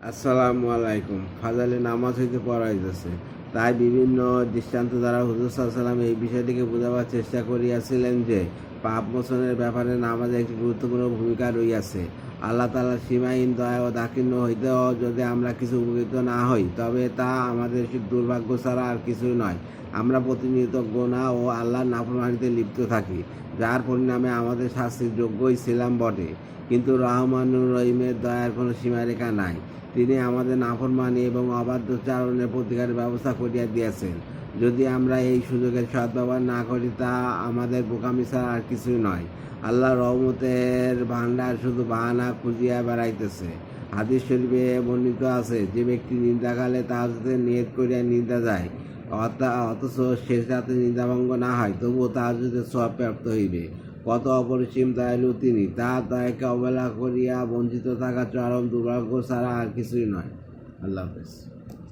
আসসালামু আলাইকুম। ফাজালে নামাজ হইতে পড়াইতেছে, তাই বিভিন্ন দৃষ্টান্ত দ্বারা হুজুর সাল্লাল্লাহু এই বিষয়টিকে বোঝাবার চেষ্টা করিয়াছিলেন যে পাপ মোচনের ব্যাপারে নামাজের একটি গুরুত্বপূর্ণ ভূমিকা রইয়াছে। আল্লাহ তাআলার সীমাহীন দয়া ও দাক্ষিণ্য হইতেও যদি আমরা কিছু উপকৃত না হই, তবে তা আমাদের দুর্ভাগ্য ছাড়া আর কিছুই নয়। আমরা প্রতিনিয়ত গুনাহ ও আল্লাহর নাফরমানিতে লিপ্ত থাকি, যার পরিণামে আমাদের শাস্তির যোগ্যই ছিলাম বটে। কিন্তু রহমানুর রহিমের দয়ার কোনো সীমারেখা নাই। তিনি আমাদের নাফরমানি এবং অবাধ্যচারণের প্রতিকারের ব্যবস্থা করিয়া দিয়েছেন। যদি আমরা এই সুযোগের সদ্ব্যবহার না করি, তা আমাদের বোকামি ছাড়া আর কিছুই নয়। আল্লাহর রহমতের ভাণ্ডার শুধু বাহানা খুঁজিয়া বেড়াইতেছে। হাদিস শরীফে বর্ণিত আছে, যে ব্যক্তি নিন্দাকালে তাহাজ্জুদের নিয়ত করিয়া নিন্দা যায়, অথচ শেষ রাতে নিন্দাভঙ্গ না হয়, তবুও তাহাজ্জুদের সওয়াব প্রাপ্ত হইবে। কত অপরিসীম দয়ালু তিনি! তার দয়াকে অবহেলা করিয়া বঞ্চিত থাকা চরম দুর্ভাগ্য ছাড়া আর কিছুই নয়। আল্লাহ হাফেজ।